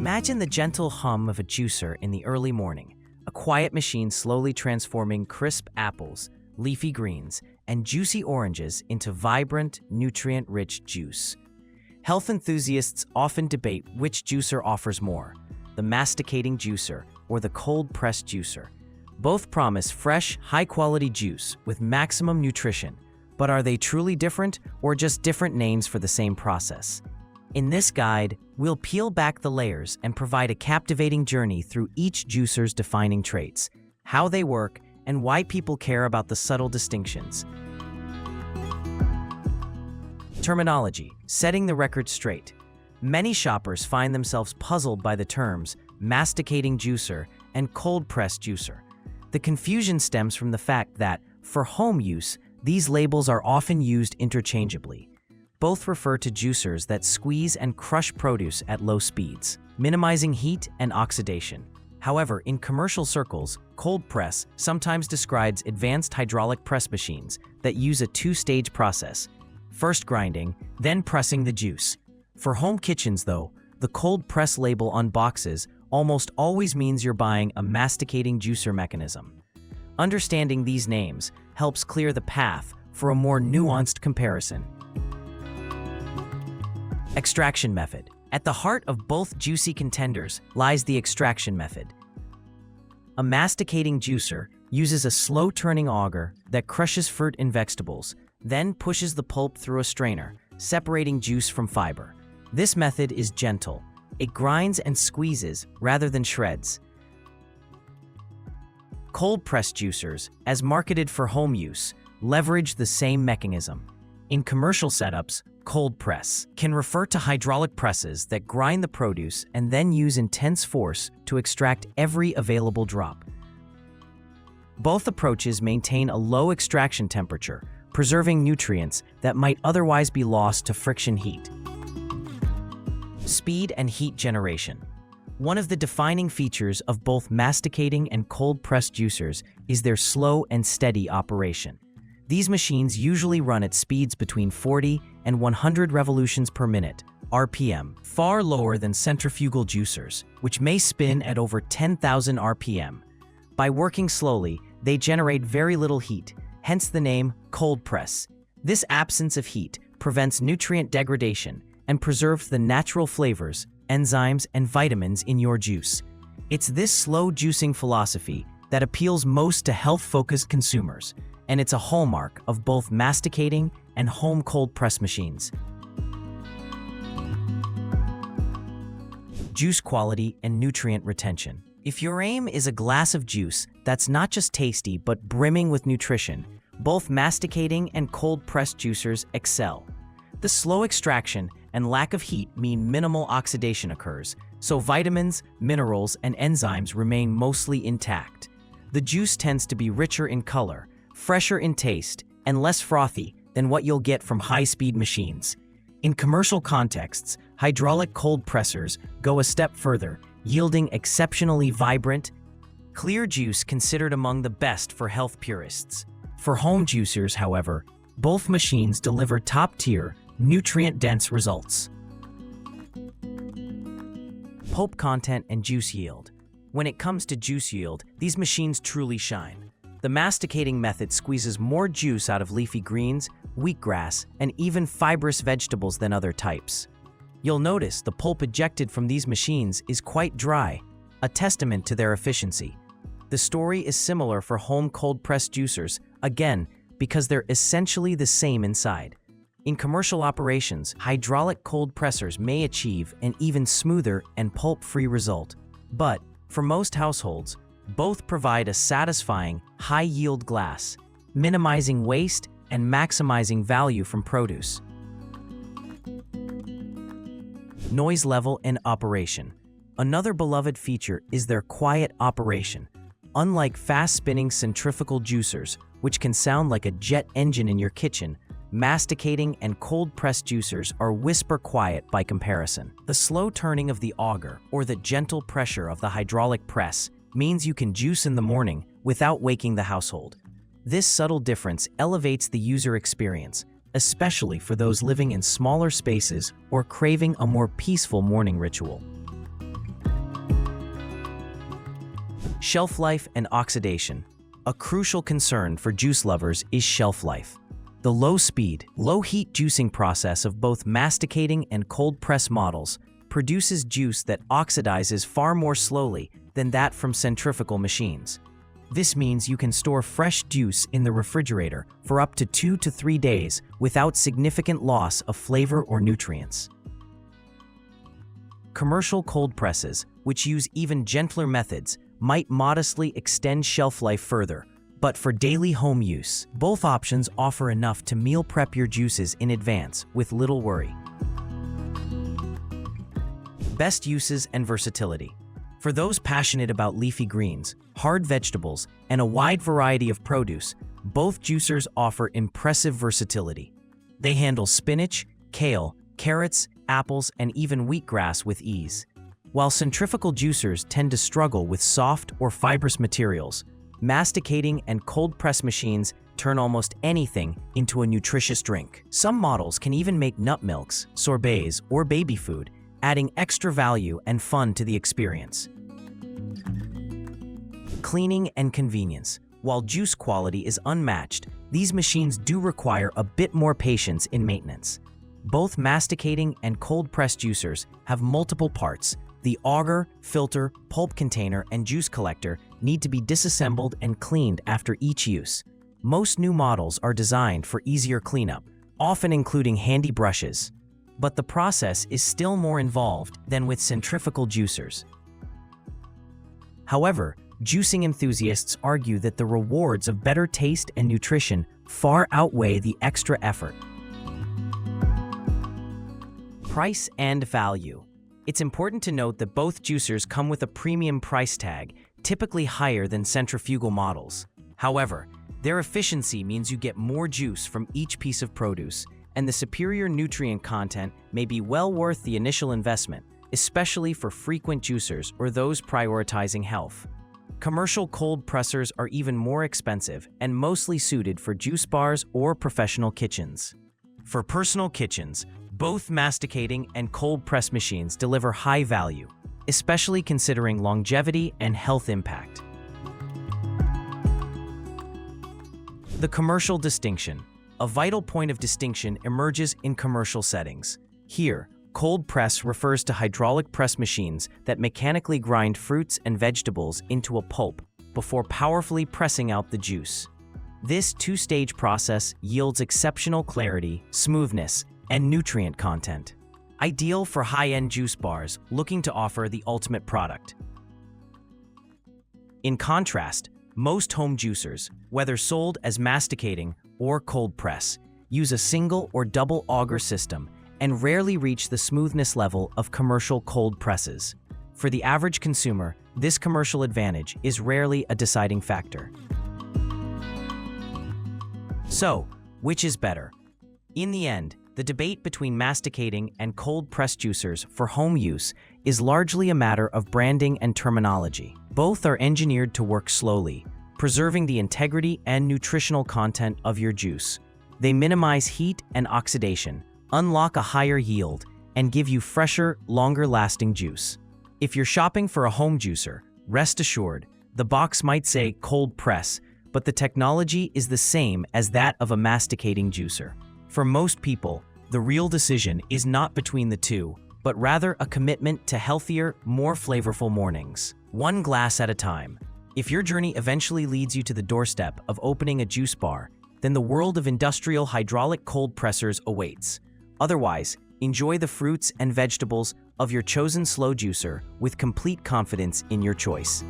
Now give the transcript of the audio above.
Imagine the gentle hum of a juicer in the early morning, a quiet machine slowly transforming crisp apples, leafy greens, and juicy oranges into vibrant, nutrient-rich juice. Health enthusiasts often debate which juicer offers more, the masticating juicer or the cold-pressed juicer. Both promise fresh, high-quality juice with maximum nutrition, but are they truly different or just different names for the same process? In this guide, we'll peel back the layers and provide a captivating journey through each juicer's defining traits, how they work, and why people care about the subtle distinctions. Terminology: setting the record straight. Many shoppers find themselves puzzled by the terms masticating juicer and cold-pressed juicer. The confusion stems from the fact that, for home use, these labels are often used interchangeably. Both refer to juicers that squeeze and crush produce at low speeds, minimizing heat and oxidation. However, in commercial circles, cold press sometimes describes advanced hydraulic press machines that use a two-stage process, first grinding, then pressing the juice. For home kitchens, though, the cold press label on boxes almost always means you're buying a masticating juicer mechanism. Understanding these names helps clear the path for a more nuanced comparison. Extraction method. At the heart of both juicy contenders lies the extraction method. A masticating juicer uses a slow-turning auger that crushes fruit and vegetables, then pushes the pulp through a strainer, separating juice from fiber. This method is gentle. It grinds and squeezes rather than shreds. Cold-pressed juicers, as marketed for home use, leverage the same mechanism. In commercial setups, cold press can refer to hydraulic presses that grind the produce and then use intense force to extract every available drop. Both approaches maintain a low extraction temperature, preserving nutrients that might otherwise be lost to friction heat. Speed and heat generation. One of the defining features of both masticating and cold-pressed juicers is their slow and steady operation. These machines usually run at speeds between 40 and 100 revolutions per minute, RPM, far lower than centrifugal juicers, which may spin at over 10,000 RPM. By working slowly, they generate very little heat, hence the name cold press. This absence of heat prevents nutrient degradation and preserves the natural flavors, enzymes, and vitamins in your juice. It's this slow juicing philosophy that appeals most to health-focused consumers, and it's a hallmark of both masticating and home cold press machines. Juice quality and nutrient retention. If your aim is a glass of juice that's not just tasty but brimming with nutrition, both masticating and cold pressed juicers excel. The slow extraction and lack of heat mean minimal oxidation occurs, so vitamins, minerals, and enzymes remain mostly intact. The juice tends to be richer in color, fresher in taste, and less frothy than what you'll get from high-speed machines. In commercial contexts, hydraulic cold pressers go a step further, yielding exceptionally vibrant, clear juice considered among the best for health purists. For home juicers, however, both machines deliver top-tier, nutrient-dense results. Pulp content and juice yield. When it comes to juice yield, these machines truly shine. The masticating method squeezes more juice out of leafy greens, wheatgrass, and even fibrous vegetables than other types. You'll notice the pulp ejected from these machines is quite dry, a testament to their efficiency. The story is similar for home cold-pressed juicers, again, because they're essentially the same inside. In commercial operations, hydraulic cold pressers may achieve an even smoother and pulp-free result. But, for most households, both provide a satisfying, high-yield glass, minimizing waste and maximizing value from produce. Noise level and operation. Another beloved feature is their quiet operation. Unlike fast-spinning centrifugal juicers, which can sound like a jet engine in your kitchen, masticating and cold-pressed juicers are whisper-quiet by comparison. The slow turning of the auger or the gentle pressure of the hydraulic press means you can juice in the morning without waking the household. This subtle difference elevates the user experience, especially for those living in smaller spaces or craving a more peaceful morning ritual. Shelf life and oxidation. A crucial concern for juice lovers is shelf life. The low-speed, low-heat juicing process of both masticating and cold-press models produces juice that oxidizes far more slowly than that from centrifugal machines. This means you can store fresh juice in the refrigerator for up to 2 to 3 days without significant loss of flavor or nutrients. Commercial cold presses, which use even gentler methods, might modestly extend shelf life further, but for daily home use, both options offer enough to meal prep your juices in advance with little worry. Best uses and versatility. For those passionate about leafy greens, hard vegetables, and a wide variety of produce, both juicers offer impressive versatility. They handle spinach, kale, carrots, apples, and even wheatgrass with ease. While centrifugal juicers tend to struggle with soft or fibrous materials, masticating and cold press machines turn almost anything into a nutritious drink. Some models can even make nut milks, sorbets, or baby food, adding extra value and fun to the experience. Cleaning and convenience. While juice quality is unmatched, these machines do require a bit more patience in maintenance. Both masticating and cold press juicers have multiple parts. The auger, filter, pulp container, and juice collector need to be disassembled and cleaned after each use. Most new models are designed for easier cleanup, often including handy brushes. But the process is still more involved than with centrifugal juicers. However, juicing enthusiasts argue that the rewards of better taste and nutrition far outweigh the extra effort. Price and value. It's important to note that both juicers come with a premium price tag, typically higher than centrifugal models. However, their efficiency means you get more juice from each piece of produce, and the superior nutrient content may be well worth the initial investment, especially for frequent juicers or those prioritizing health. Commercial cold pressers are even more expensive and mostly suited for juice bars or professional kitchens. For personal kitchens, both masticating and cold press machines deliver high value, especially considering longevity and health impact. The commercial distinction. A vital point of distinction emerges in commercial settings. Here, cold press refers to hydraulic press machines that mechanically grind fruits and vegetables into a pulp before powerfully pressing out the juice. This two-stage process yields exceptional clarity, smoothness, and nutrient content, ideal for high-end juice bars looking to offer the ultimate product. In contrast, most home juicers, whether sold as masticating or cold press, use a single or double auger system and rarely reach the smoothness level of commercial cold presses. For the average consumer, this commercial advantage is rarely a deciding factor. So, which is better? In the end, the debate between masticating and cold press juicers for home use is largely a matter of branding and terminology. Both are engineered to work slowly, preserving the integrity and nutritional content of your juice. They minimize heat and oxidation, unlock a higher yield, and give you fresher, longer-lasting juice. If you're shopping for a home juicer, rest assured, the box might say cold press, but the technology is the same as that of a masticating juicer. For most people, the real decision is not between the two, but rather a commitment to healthier, more flavorful mornings. One glass at a time. If your journey eventually leads you to the doorstep of opening a juice bar, then the world of industrial hydraulic cold pressers awaits. Otherwise, enjoy the fruits and vegetables of your chosen slow juicer with complete confidence in your choice.